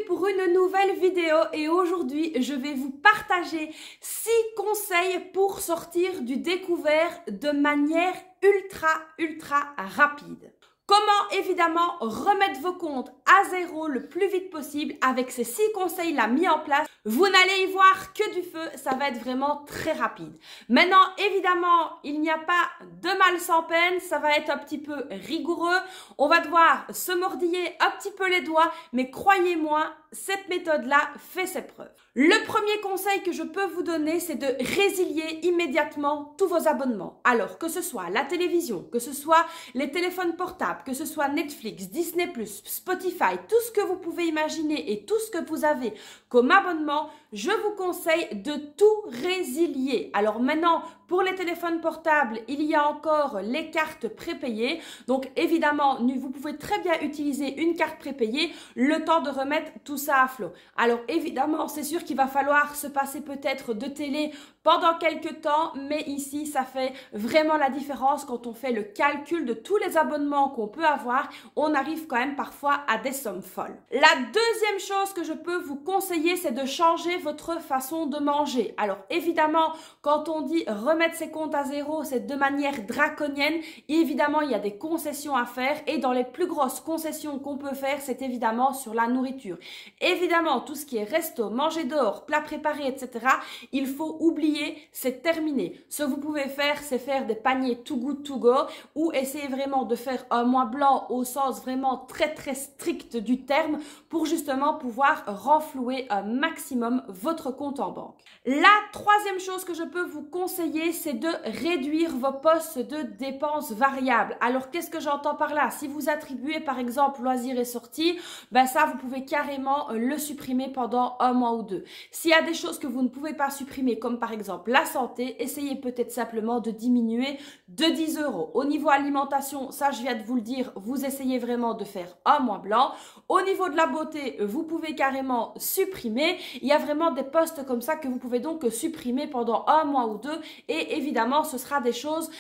pour une nouvelle vidéo et aujourd'hui je vais vous partager 6 conseils pour sortir du découvert de manière ultra rapide. Comment évidemment remettre vos comptes à zéro le plus vite possible avec ces 6 conseils-là mis en place. Vous n'allez y voir que du feu, ça va être vraiment très rapide. Maintenant, évidemment, il n'y a pas de mal sans peine, ça va être un petit peu rigoureux. On va devoir se mordiller un petit peu les doigts, mais croyez-moi, cette méthode-là fait ses preuves. Le premier conseil que je peux vous donner, c'est de résilier immédiatement tous vos abonnements. Alors, que ce soit la télévision, que ce soit les téléphones portables, que ce soit Netflix, Disney+, Spotify, tout ce que vous pouvez imaginer et tout ce que vous avez comme abonnement, je vous conseille de tout résilier. Alors maintenant, pour les téléphones portables, il y a encore les cartes prépayées. Donc évidemment, vous pouvez très bien utiliser une carte prépayée le temps de remettre tout ça à flot. Alors évidemment, c'est sûr qu'il va falloir se passer peut-être de télé pendant quelques temps, mais ici, ça fait vraiment la différence quand on fait le calcul de tous les abonnements qu'on peut avoir. On arrive quand même parfois à des sommes folles. La deuxième chose que je peux vous conseiller, c'est de changer votre façon de manger. Alors évidemment, quand on dit remettre ses comptes à zéro, c'est de manière draconienne. Évidemment, il y a des concessions à faire et dans les plus grosses concessions qu'on peut faire, c'est évidemment sur la nourriture. Évidemment, tout ce qui est resto, manger dehors, plats préparés, etc., il faut oublier, c'est terminé. Ce que vous pouvez faire, c'est faire des paniers too good to go ou essayer vraiment de faire un mois blanc au sens vraiment très strict du terme pour justement pouvoir renflouer un maximum votre compte en banque. La troisième chose que je peux vous conseiller, c'est de réduire vos postes de dépenses variables. Alors, qu'est-ce que j'entends par là? Si vous attribuez par exemple loisirs et sorties, ben ça, vous pouvez carrément le supprimer pendant un mois ou deux. S'il y a des choses que vous ne pouvez pas supprimer, comme par exemple la santé, essayez peut-être simplement de diminuer de 10 €. Au niveau alimentation, ça je viens de vous le dire, vous essayez vraiment de faire un mois blanc. Au niveau de la beauté, vous pouvez carrément supprimer. Il y a vraiment des postes comme ça que vous pouvez donc supprimer pendant un mois ou deux et évidemment ce sera des choses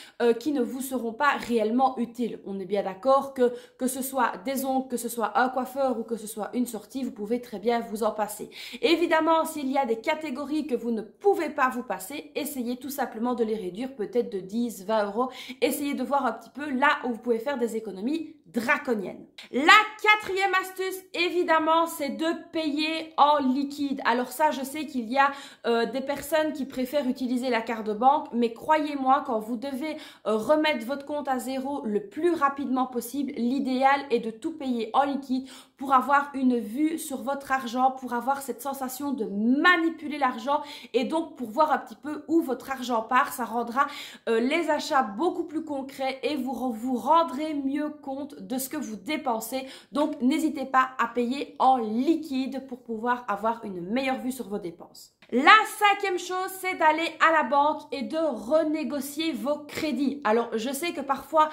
qui ne vous seront pas réellement utiles. On est bien d'accord que ce soit des ongles, que ce soit un coiffeur ou que ce soit une sortie, vous pouvez très bien vous en passer. Évidemment, s'il y a des catégories que vous ne pouvez pas vous passer, essayez tout simplement de les réduire peut-être de 10, 20 €. Essayez de voir un petit peu là où vous pouvez faire des économies draconiennes. La quatrième astuce, évidemment, c'est de payer en liquide. Alors ça, je sais qu'il y a des personnes qui préfèrent utiliser la carte de banque, mais croyez-moi, quand vous devez remettre votre compte à zéro le plus rapidement possible, l'idéal est de tout payer en liquide pour avoir une vue sur votre argent, pour avoir cette sensation de manipuler l'argent et donc pour voir un petit peu où votre argent part. Ça rendra les achats beaucoup plus concrets et vous rendrez mieux compte de ce que vous dépensez. Donc, n'hésitez pas à payer en liquide pour pouvoir avoir une meilleure vue sur vos dépenses. La cinquième chose, c'est d'aller à la banque et de renégocier vos crédits. Alors, je sais que parfois,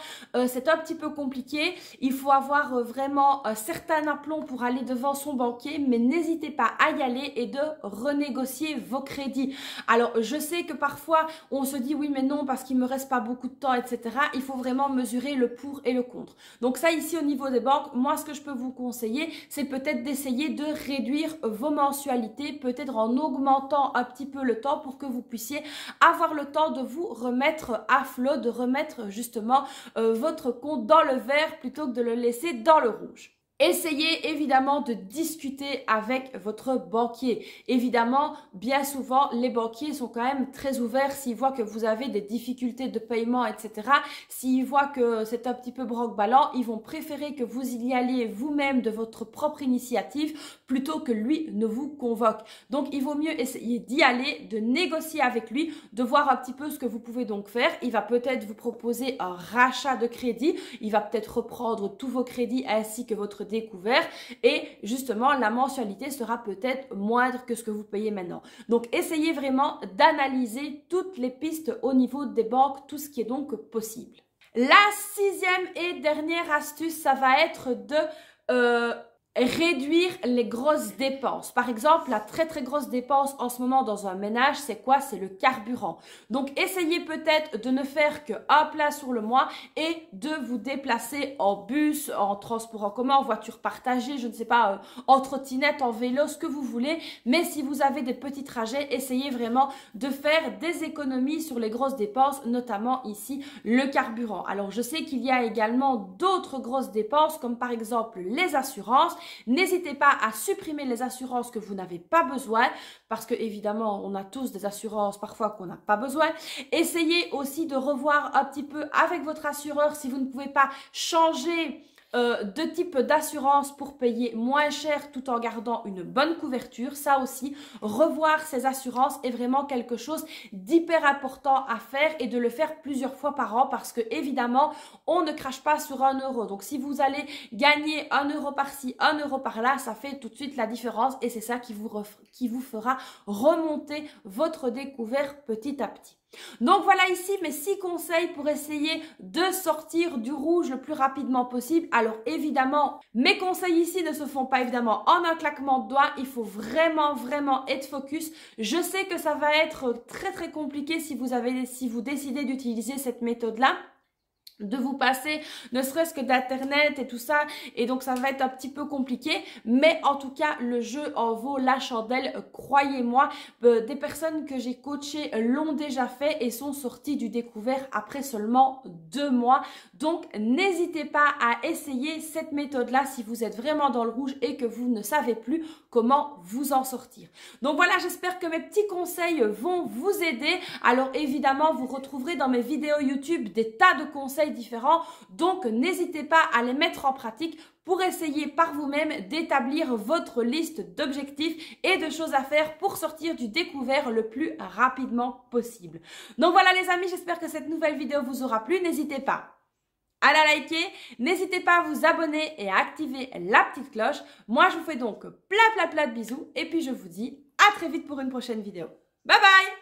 c'est un petit peu compliqué. Il faut avoir vraiment un certain aplomb pour aller devant son banquier, mais n'hésitez pas à y aller et de renégocier vos crédits. Alors, je sais que parfois, on se dit oui, mais non, parce qu'il me reste pas beaucoup de temps, etc. Il faut vraiment mesurer le pour et le contre. Donc ça, ici, au niveau des banques, moi, ce que je peux vous conseiller, c'est peut-être d'essayer de réduire vos mensualités, peut-être en augmentant un petit peu le temps pour que vous puissiez avoir le temps de vous remettre à flot, de remettre justement votre compte dans le vert plutôt que de le laisser dans le rouge. Essayez évidemment de discuter avec votre banquier. Évidemment, bien souvent, les banquiers sont quand même très ouverts s'ils voient que vous avez des difficultés de paiement, etc. S'ils voient que c'est un petit peu broc-ballant, ils vont préférer que vous y alliez vous-même de votre propre initiative plutôt que lui ne vous convoque. Donc, il vaut mieux essayer d'y aller, de négocier avec lui, de voir un petit peu ce que vous pouvez donc faire. Il va peut-être vous proposer un rachat de crédit. Il va peut-être reprendre tous vos crédits ainsi que votre découvert et justement la mensualité sera peut-être moindre que ce que vous payez maintenant. Donc essayez vraiment d'analyser toutes les pistes au niveau des banques, tout ce qui est donc possible. La sixième et dernière astuce, ça va être de réduire les grosses dépenses. Par exemple, la très grosse dépense en ce moment dans un ménage, c'est quoi? C'est le carburant. Donc, essayez peut-être de ne faire qu'un plat sur le mois et de vous déplacer en bus, en transport en commun, en voiture partagée, je ne sais pas, en trottinette, en vélo, ce que vous voulez. Mais si vous avez des petits trajets, essayez vraiment de faire des économies sur les grosses dépenses, notamment ici, le carburant. Alors, je sais qu'il y a également d'autres grosses dépenses, comme par exemple les assurances. N'hésitez pas à supprimer les assurances que vous n'avez pas besoin parce que évidemment on a tous des assurances parfois qu'on n'a pas besoin. Essayez aussi de revoir un petit peu avec votre assureur si vous ne pouvez pas changer de type d'assurance pour payer moins cher tout en gardant une bonne couverture. Ça aussi, revoir ces assurances est vraiment quelque chose d'hyper important à faire et de le faire plusieurs fois par an parce que évidemment, on ne crache pas sur 1 euro. Donc, si vous allez gagner 1 euro par-ci, 1 euro par-là, ça fait tout de suite la différence et c'est ça qui vous fera remonter votre découvert petit à petit. Donc voilà ici mes 6 conseils pour essayer de sortir du rouge le plus rapidement possible. Alors évidemment, mes conseils ici ne se font pas évidemment en un claquement de doigts. Il faut vraiment être focus. Je sais que ça va être très compliqué si vous décidez d'utiliser cette méthode-là, de vous passer ne serait-ce que d'internet et tout ça, et donc ça va être un petit peu compliqué, mais en tout cas le jeu en vaut la chandelle, croyez-moi. Des personnes que j'ai coachées l'ont déjà fait et sont sorties du découvert après seulement 2 mois, donc n'hésitez pas à essayer cette méthode là si vous êtes vraiment dans le rouge et que vous ne savez plus comment vous en sortir. Donc voilà, j'espère que mes petits conseils vont vous aider. Alors évidemment vous retrouverez dans mes vidéos YouTube des tas de conseils différents, donc n'hésitez pas à les mettre en pratique pour essayer par vous-même d'établir votre liste d'objectifs et de choses à faire pour sortir du découvert le plus rapidement possible. Donc voilà les amis, j'espère que cette nouvelle vidéo vous aura plu. N'hésitez pas à la liker, n'hésitez pas à vous abonner et à activer la petite cloche. Moi je vous fais donc plein de bisous et puis je vous dis à très vite pour une prochaine vidéo. Bye bye!